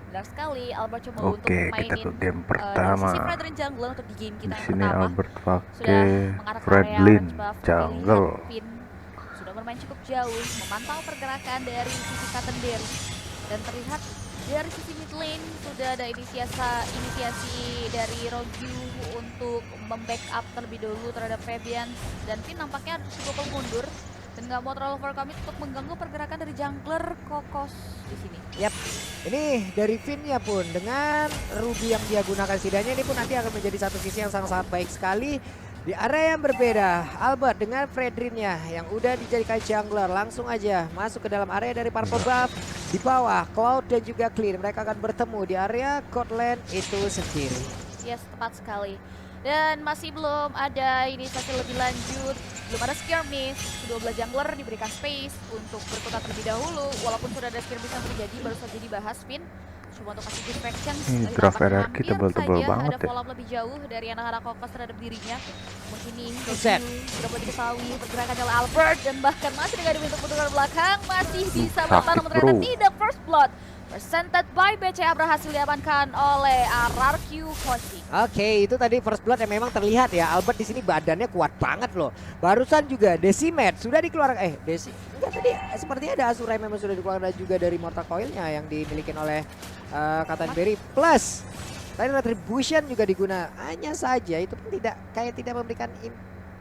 Benar sekali, Albert coba untuk Oke, kita mainin ke game dari sisi pertama. Fredrin Jungler untuk di game Di kita yang sini pertama. Albert Sudah pakai mengarah ke area Fredlin orange buff, pilihan jungle. Finn sudah bermain cukup jauh, memantau pergerakan dari sisi Kattenberry. Dan terlihat dari sisi mid lane sudah ada inisiasi dari Rogu untuk membackup terlebih dahulu terhadap Fabian. Dan Finn nampaknya harus cukup mundur dan nggak mau terlalu overcommit untuk mengganggu pergerakan dari jungler Kokos di sini. Yap, ini dari Finn-nya pun dengan Ruby yang dia gunakan setidaknya ini pun nanti akan menjadi satu sisi yang sangat-sangat baik sekali. Di area yang berbeda, Albert dengan Fredrin-nya yang udah dijadikan jungler langsung aja masuk ke dalam area dari Purple Buff. Di bawah, Cloud dan juga Clean mereka akan bertemu di area Godland itu sendiri. Yes, tepat sekali. Dan masih belum ada inisiasi lebih lanjut, belum ada skirmish. Kedua belah jungler diberikan space untuk berkutat terlebih dahulu. Walaupun sudah ada skirmish yang terjadi, baru saja dibahas Finn. Cuma untuk kasih distraction, Ini draft tampaknya RRQ hampir tebel-tebel saja banget ada ya. follow up lebih jauh dari anak-anak Kokos terhadap dirinya. Mungkin ini Set. sudah boleh diketahui pergerakan oleh Albert dan bahkan masih dengan bentuk bentukan belakang masih bisa sakit, bertahan namun ternyata bro. tidak first blood. Presented by BCA berhasil diamankan oleh RRQ Koshi. Oke, itu tadi first blood yang memang terlihat ya. Albert di sini badannya kuat banget loh. Barusan juga Decimet sudah dikeluarkan. Enggak tadi sepertinya ada Asura yang memang sudah dikeluarkan juga dari Mortal Coil-nya yang dimiliki oleh Kattenberry. Plus tadi Retribution juga digunakan. Hanya saja itu pun tidak memberikan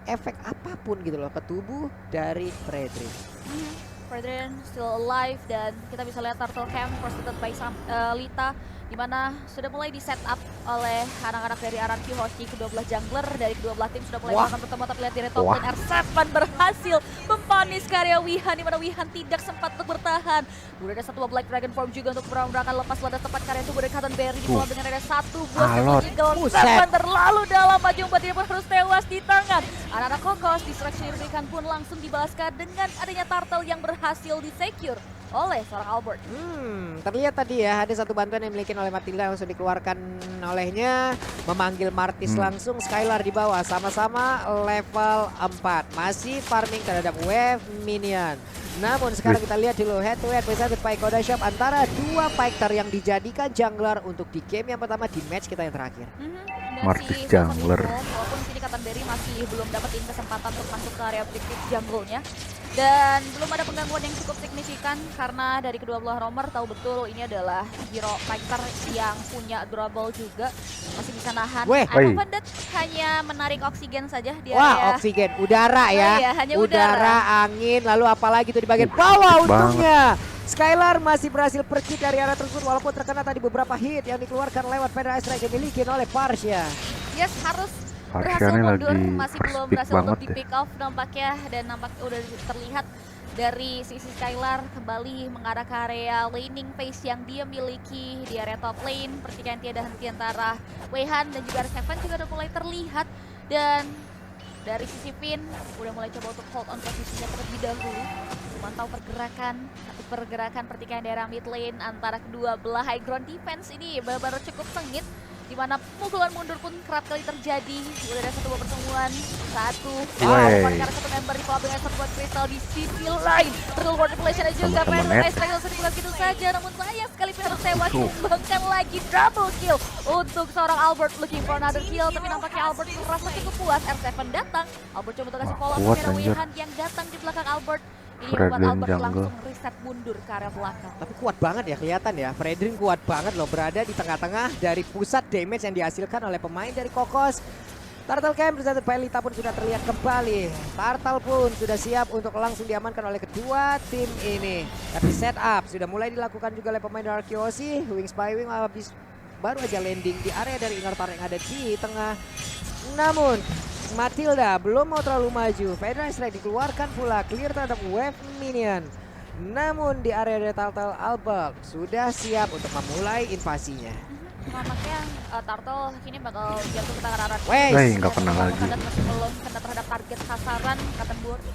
efek apapun gitu loh ke tubuh dari Fredrin. Fredrin still alive dan kita bisa lihat Turtle Camp presented by Lita di mana sudah mulai di setup oleh anak-anak dari RRQ Hoshi. Kedua belah jungler dari kedua belah tim sudah mulai melakukan pertemuan, tapi lihat dari top lane R7 berhasil mempanis karya Wihan di mana Wihan tidak sempat untuk bertahan. Kemudian ada satu Black Dragon Form juga untuk berangkat lepas landas tepat karya tubuh dari Kattenberry di bawah dengan ada satu buah Eagle 7 terlalu dalam, maju membuat dia pun harus tewas di tangan anak-anak Kokos. Distraction yang diberikan pun langsung dibalaskan dengan adanya turtle yang berhasil di-secure oleh seorang Albert. Terlihat tadi ya ada satu bantuan yang dimiliki oleh Matilda langsung dikeluarkan olehnya, memanggil Martis langsung. Skylar di bawah sama-sama level 4 masih farming terhadap wave minion. Namun sekarang kita lihat dulu head to head presented by Koda Shop antara dua fighter yang dijadikan jungler untuk di game yang pertama di match kita yang terakhir. Martis jungler. Walaupun sini Kattenberry masih belum dapetin kesempatan untuk masuk ke area objektif jungle-nya. Dan belum ada penggangguan yang cukup signifikan karena dari kedua belah romer tahu betul ini adalah hero fighter yang punya durable juga, masih bisa nahan. Advantage hanya menarik oksigen saja di area. Wah, oksigen, udara ya. Iya, hanya udara, angin, lalu apalagi itu di bagian bawah untungnya. Skylar masih berhasil pergi dari area tersebut walaupun terkena tadi beberapa hit yang dikeluarkan lewat Federal Strike yang dimiliki oleh Parsha. Yes, harus berhasil mundur, masih belum berhasil untuk di pick off nampaknya, dan nampaknya udah terlihat dari sisi Skylar kembali mengarah ke area laning phase yang dia miliki di area top lane. Pertikaian tiada henti antara Weihan dan juga Seven juga udah mulai terlihat, dan dari sisi Finn udah mulai coba untuk hold on posisinya terlebih dahulu, memantau pergerakan pertikaian daerah mid lane antara kedua belah high ground defense ini baru cukup sengit, di mana pukulan mundur pun kerap kali terjadi. Udah ada satu pertemuan, karena satu member di kolab dengan satu buat Crystal di sisi lain. Terlalu manipulation dan juga Federal Strike langsung dibilang gitu saja, namun sayang sekali harus tewas. Bahkan lagi double kill untuk seorang Albert, looking for another kill, tapi nampaknya Albert merasa cukup puas. R7 datang, Albert coba untuk kasih follow up ke Wihan yang datang di belakang Albert. Ini membuat Albert langsung reset mundur ke area belakang. Tapi kuat banget ya kelihatan ya. Fredrin kuat banget loh, berada di tengah-tengah dari pusat damage yang dihasilkan oleh pemain dari Kokos. Turtle Camp bersatu Lita pun sudah terlihat kembali. Turtle pun sudah siap untuk langsung diamankan oleh kedua tim ini. Tapi setup sudah mulai dilakukan juga oleh pemain dari Arkeosi. Wings by Wing habis baru aja landing di area dari inner turret yang ada di tengah. Namun Matilda belum mau terlalu maju. Federal Strike dikeluarkan pula, clear terhadap wave minion. Namun di area dari Turtle, Albert sudah siap untuk memulai invasinya. Nampaknya Turtle kini bakal jatuh ke tangan Aran. Nggak kena lagi. Masih belum kena terhadap target sasaran.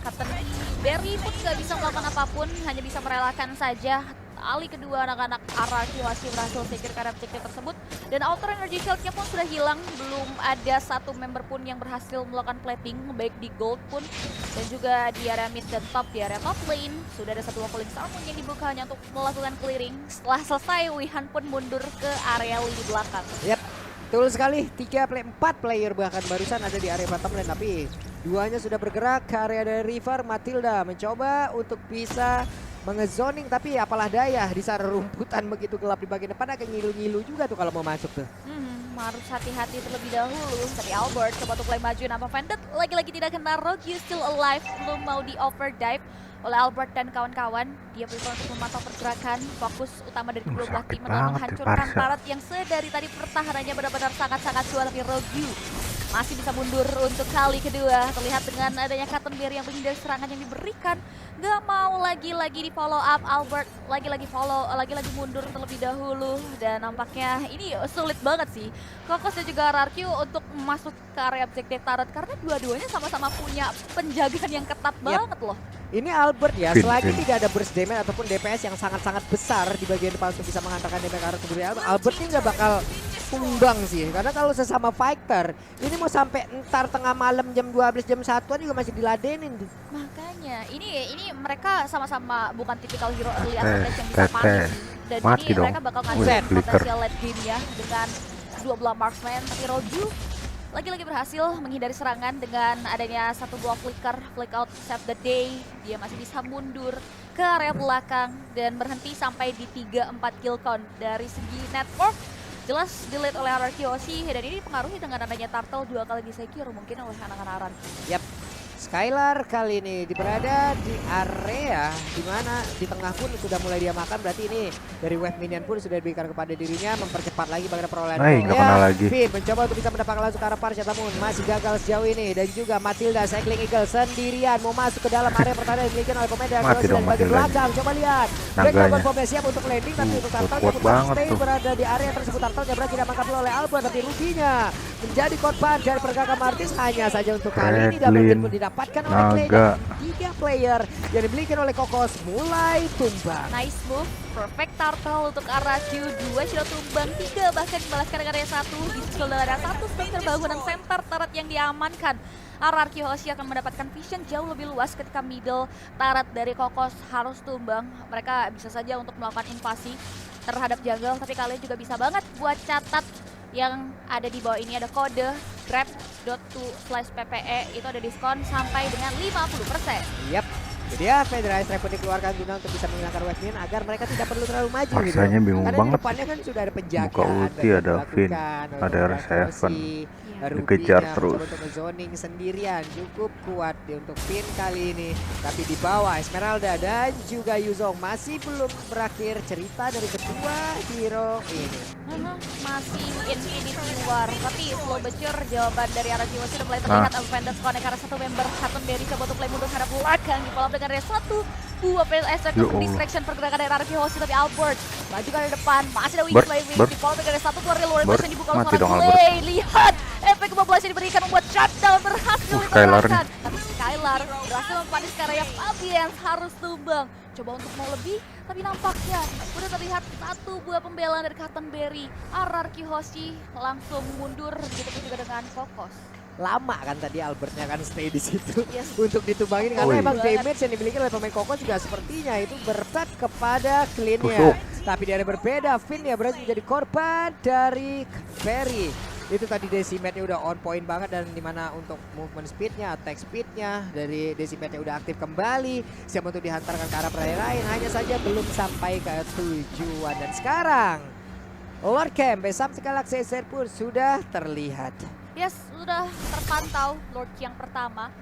Kattenberry pun nggak bisa melakukan apapun, hanya bisa merelakan saja kali kedua anak-anak RRQ masih berhasil secure objektif tersebut. Dan outer energy shield-nya pun sudah hilang, belum ada satu member pun yang berhasil melakukan plating, baik di gold pun dan juga di area mid dan top. Di area top lane sudah ada satu Falling Star Moon yang dibuka hanya untuk melakukan clearing. Setelah selesai, Wihan pun mundur ke area lini belakang. Yap, betul sekali. 4 player bahkan barusan ada di area bottom lane, tapi duanya sudah bergerak ke area dari River. Matilda mencoba untuk bisa mengezoning, tapi apalah daya di sana rumputan begitu gelap di bagian depan, agak ngilu-ngilu juga tuh kalau mau masuk tuh. Harus hati-hati terlebih dahulu. Tapi Albert coba untuk play maju nama Vended lagi-lagi tidak kena. Rogue still alive, belum mau di overdive oleh Albert dan kawan-kawan. Dia berusaha untuk memantau pergerakan. Fokus utama dari kedua belah tim adalah menghancurkan Tarat yang sedari tadi pertahanannya benar-benar sangat-sangat kuat. Tapi Rogue masih bisa mundur untuk kali kedua. Terlihat dengan adanya Cottonberry yang menghindari serangan yang diberikan. Gak mau lagi-lagi di follow up. Albert lagi-lagi mundur terlebih dahulu. Dan nampaknya ini sulit banget sih Kokos dan juga RRQ untuk masuk ke area objektif Tarat. Karena dua-duanya sama-sama punya penjagaan yang ketat banget loh. Ini Albert ya, selagi tidak ada burst damage ataupun DPS yang sangat-sangat besar di bagian depan untuk bisa mengantarkan damage ke arah tubuh Albert ini nggak bakal tumbang sih. Karena kalau sesama fighter, ini mau sampai entar tengah malam jam 12 jam 1-an juga masih diladenin tuh. Makanya, ini mereka sama-sama bukan tipikal hero early advantage yang bisa panik. Dan Mati ini dong. mereka bakal ngasih potensial late game ya dengan dua belah marksman. Tapi Roju lagi-lagi berhasil menghindari serangan dengan adanya satu buah flick out save the day. Dia masih bisa mundur ke area belakang dan berhenti sampai di 3-4 kill count. Dari segi network jelas delete oleh RRQ Oshi, dan ini dipengaruhi dengan adanya Turtle 2 kali disecure mungkin oleh anak-anak RRQ. Yap. Skylar kali ini berada di area di mana di tengah pun sudah mulai dia makan, berarti ini dari wave minion pun sudah diberikan kepada dirinya, mempercepat lagi bagaimana perolehan. Nggak kena lagi. Finn mencoba untuk bisa mendapatkan langsung ke arah Parsha, namun masih gagal sejauh ini. Dan juga Matilda Cycling Eagle sendirian mau masuk ke dalam area pertahanan yang dimiliki oleh pemain dari bagian belakang. Coba lihat, Dragon Bomb siap untuk landing, tapi untuk Turtle yang stay berada di area tersebut. Turtle yang berhasil diamankan oleh Albert, tapi ruginya menjadi korban dari pergerakan Martis hanya saja untuk kali ini. Double kill pun didapatkan oleh Clay. 3 player yang dimiliki oleh Kokos mulai tumbang. Nice move, perfect Turtle untuk RRQ. 2 sudah tumbang, 3 bahkan dibalaskan dengan area 1. Di skill ada 1 center bangunan center Tarat yang diamankan. RRQ Hoshi akan mendapatkan vision jauh lebih luas ketika middle Tarat dari Kokos harus tumbang. Mereka bisa saja untuk melakukan invasi terhadap jungle, tapi kalian juga bisa banget buat catat yang ada di bawah ini, ada kode grab.to/ppe, itu ada diskon sampai dengan 50%. Yap, jadi ya Federasi Trap dikeluarkan guna untuk bisa menghilangkan wave minion agar mereka tidak perlu terlalu maju. Rasanya gitu. bingung Karena banget. di depannya kan sudah ada penjagaan. Buka ulti ada Finn, ada R7. Dikejar terus. Untuk zoning sendirian cukup kuat untuk Finn kali ini. Tapi di bawah Esmeralda dan juga Yuzong masih belum berakhir cerita dari kedua hero ini. Masih Infinity War, tapi slow becur jawaban dari arah Jiwa sudah mulai terlihat. Avengers connect karena satu member Cottonberry coba untuk play mundur karena belakang di kolam dengan area 1 buah PLS untuk distraction pergerakan dari RRQ Hoshi, tapi Albert maju ke depan, masih ada Wings Flaming di kolam dengan area 1 keluar dari luar yang dibuka oleh seorang Clay. Lihat efek kebablasan yang diberikan membuat shutdown berhasil dikalahkan. Tapi Skylar berhasil mempanis ke area Fabians harus tumbang. Coba untuk mau lebih, tapi nampaknya udah terlihat satu buah pembelaan dari Cottonberry. RRQ Hoshi langsung mundur, begitu pun juga dengan Kokos. Lama kan tadi Albertnya kan stay di situ untuk ditumbangin, karena emang damage yang dimiliki oleh pemain Kokos juga sepertinya itu berat kepada clean-nya. Tapi dia ada berbeda, Finn ya berarti menjadi korban dari Berry. Itu tadi decimate-nya udah on point banget, dan dimana untuk movement speed-nya, attack speed-nya dari decimate-nya udah aktif kembali, siap untuk dihantarkan ke arah player lain, hanya saja belum sampai ke tujuan. Dan sekarang Lord Camp Besam Galaxy SR pun sudah terlihat. Yes, sudah terpantau Lord yang pertama.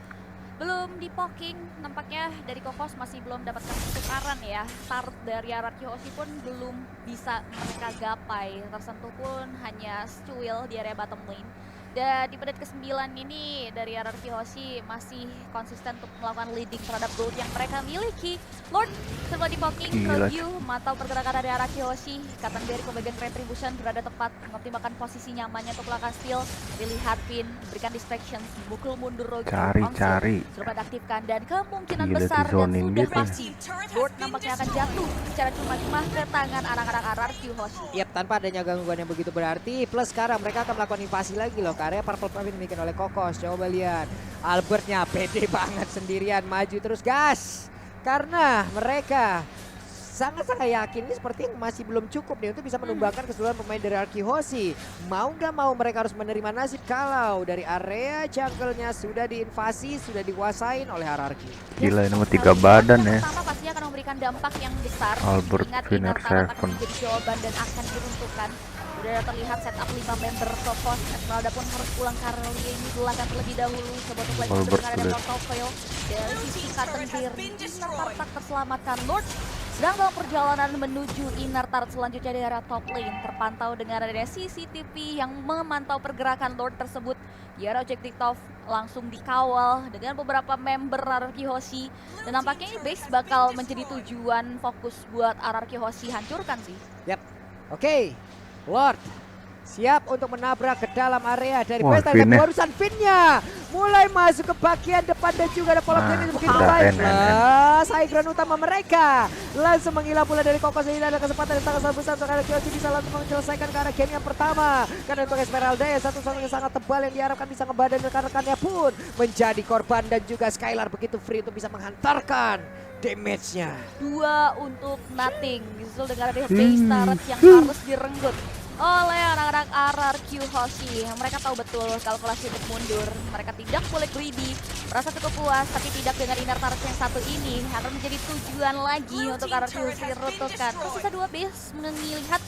Belum di poking, nampaknya dari Kokos masih belum dapatkan pertukaran ya. Start dari RRQ Hoshi pun belum bisa mereka gapai. Tersentuh pun hanya Stuil di area bottom lane. Dan di menit ke-9 ini dari RRQ Hoshi masih konsisten untuk melakukan leading terhadap gold yang mereka miliki. Lord coba di-poking, review, memantau pergerakan dari RRQ Hoshi. Ikatan dari pembagian retribution berada tepat, mengoptimalkan posisi nyamannya untuk melakukan steal. Dilihat Pin, berikan distraction, mukul mundur Roger. Cari. Sudah diaktifkan dan kemungkinan Gila, besar dan zoning sudah gitu. pasti Lord nampaknya akan jatuh secara cuma-cuma ke tangan anak-anak RRQ Hoshi. Yap, tanpa adanya gangguan yang begitu berarti. Plus sekarang mereka akan melakukan invasi lagi loh. Karya Purple Pavilion dimiliki oleh Kokos. Coba lihat. Albertnya pede banget sendirian. Maju terus gas. Karena mereka sangat-sangat yakin ini seperti yang masih belum cukup nih untuk bisa menumbangkan keseluruhan pemain dari RRQ Hoshi. Mau nggak mau mereka harus menerima nasib kalau dari area jungle-nya sudah diinvasi, sudah dikuasain oleh RRQ. Gila, ini mah 3 badan ya. Pertama pasti akan memberikan dampak yang besar. Albert Ingat Winner akan 7. menjadi jawaban dan akan diruntuhkan. Sudah terlihat setup 5 member Kokos. Esmeralda pun harus pulang karena ini belakang terlebih dahulu. Coba untuk lagi Albert ada portal fail dari sisi Cotton Beer. Inner Tart terselamatkan. Lord sedang dalam perjalanan menuju Inner Tart selanjutnya di area top lane. Terpantau dengan adanya CCTV yang memantau pergerakan Lord tersebut. Di area objektif top langsung dikawal dengan beberapa member RRQ Hoshi. Dan nampaknya ini base bakal menjadi tujuan fokus buat RRQ Hoshi hancurkan sih. Yap, oke. Lord siap untuk menabrak ke dalam area dari Wah, Pesta dan Finn-nya. barusan Finn-nya mulai masuk ke bagian depan dan juga ada pola game begitu udah baik. NNN. Plus high ground utama mereka langsung menghilang pula dari Kokos. Ini ada kesempatan yang sangat besar untuk RRQ Hoshi bisa langsung menyelesaikan ke arah game yang pertama. Karena untuk Esmeralda ya satu-satunya sangat tebal yang diharapkan bisa ngebadan rekan-rekannya pun menjadi korban dan juga Skylar begitu free untuk bisa menghantarkan damage-nya. 2 untuk nothing. Disusul dengan ada base turret yang harus direnggut oleh anak-anak RRQ Hoshi. Mereka tahu betul kalkulasi untuk mundur. Mereka tidak boleh greedy. Merasa cukup puas tapi tidak dengan inner turret yang satu ini. Akan menjadi tujuan lagi untuk RRQ Hoshi diruntuhkan. Tersisa 2 base melihat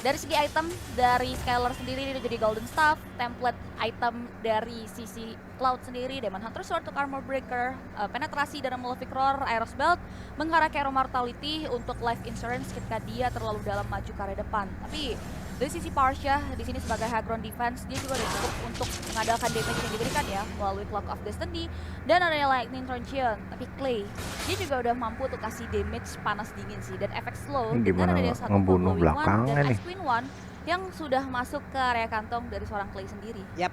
dari segi item dari Skylar sendiri ini jadi Golden Staff, template item dari sisi Cloud sendiri, Demon Hunter Sword untuk Armor Breaker, penetrasi dari Malefic Roar, Aeros Belt, mengarah ke Aero Mortality untuk life insurance ketika dia terlalu dalam maju ke area depan. Tapi dari sisi Parsha di sini sebagai high ground defense dia juga udah cukup untuk mengandalkan damage yang diberikan ya melalui Clock of Destiny dan adanya Lightning Truncheon. Tapi Clay dia juga udah mampu untuk kasih damage panas dingin sih dan efek slow Ini dengan gimana adanya satu ngebunuh Glowing One belakangnya dan nih? Ice Queen One yang sudah masuk ke area kantong dari seorang Clay sendiri. Yap,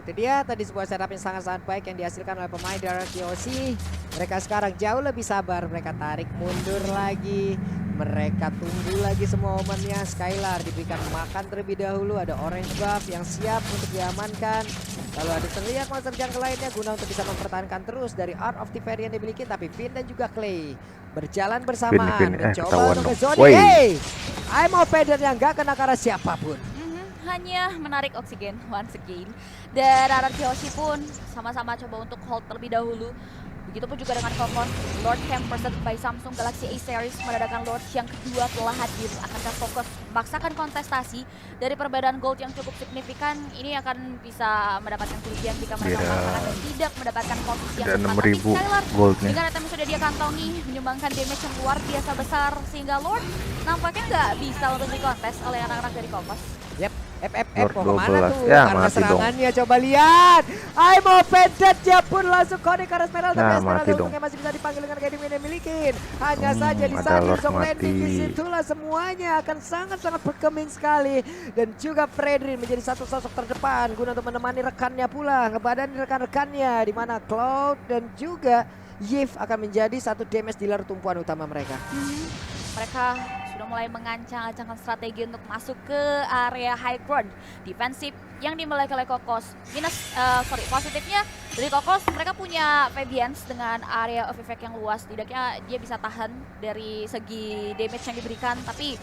itu dia tadi sebuah setup yang sangat-sangat baik yang dihasilkan oleh pemain dari RRQ Hoshi. Mereka sekarang jauh lebih sabar, mereka tarik mundur lagi. Mereka tunggu lagi semua momennya. Skylar diberikan makan terlebih dahulu. Ada orange buff yang siap untuk diamankan. Lalu ada terlihat monster jungle lainnya guna untuk bisa mempertahankan terus dari Art of Tiferi yang dimiliki. Tapi Finn dan juga Clay berjalan bersamaan. Finn, Mencoba ketahuan untuk dong. ke zone. Woi. Hey, I'm a Vader yang gak kena karena siapapun. Hanya menarik oksigen once again. Dan RRQ Hoshi pun sama-sama coba untuk hold terlebih dahulu. Begitupun juga dengan Kokos. Lord Camp presented by Samsung Galaxy A Series menadakan Lord yang kedua telah hadir. Akankah Kokos memaksakan kontestasi dari perbedaan gold yang cukup signifikan? Ini akan bisa mendapatkan kerugian jika mereka memaksakan dan tidak mendapatkan posisi yang Ada tepat. 6.000 Skylar goldnya. dengan item yang sudah dia kantongi menyumbangkan damage yang luar biasa besar sehingga Lord nampaknya nggak bisa untuk dikontes oleh anak-anak dari Kokos. Yep, Lord mau kemana 12. tuh? Ya, Karena mati dong. serangannya coba lihat. I'm offended dia pun langsung connect ke Esmeralda. Nah, Tapi Esmeralda mati dong. untungnya masih bisa dipanggil dengan Academy yang dimiliki. Hanya saja di ada saat Lord Zone landing mati. disitulah semuanya akan sangat-sangat berkeming sekali. Dan juga Fredrin menjadi satu sosok terdepan guna untuk menemani rekannya pula. Ngebadani rekan-rekannya di mana Cloud dan juga Yif akan menjadi satu damage dealer tumpuan utama mereka. Mereka sudah mulai mengancang-ancangkan strategi untuk masuk ke area high ground defensif yang dimiliki oleh Kokos. Positifnya dari Kokos mereka punya Fabians dengan area of effect yang luas. Tidaknya dia bisa tahan dari segi damage yang diberikan, tapi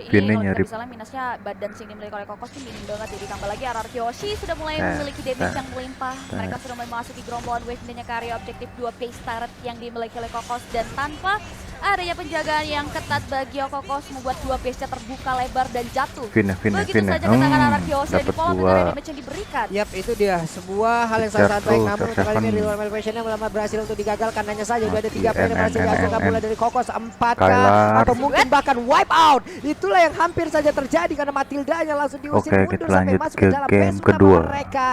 ini kalau kita misalnya minusnya badan sing dimiliki oleh Kokos ini minim banget. Jadi tambah lagi RRQ Hoshi sudah mulai memiliki damage yang melimpah. Mereka sudah mulai memasuki gerombolan wave dan ke area objektif 2 base turret yang dimiliki oleh Kokos dan tanpa adanya penjagaan yang ketat bagi Okokos membuat dua base-nya terbuka lebar dan jatuh. Vina. Begitu saja katakan arah Kiose di Dapat pola dua. dengan damage yang diberikan. Yap, itu dia sebuah hal yang Kejar sangat baik, tuh, namun untuk Sir kali ini Seven. Real Elevation-nya malah berhasil untuk digagalkan. Hanya saja udah ada 3 Masih player yang berhasil dihasilkan NNNN. mulai dari Kokos 4K Skylar. atau mungkin bahkan wipe out. Itulah yang hampir saja terjadi karena Matildanya langsung diusir Oke, mundur kita sampai lanjut masuk ke ke dalam game base utama kedua. mereka.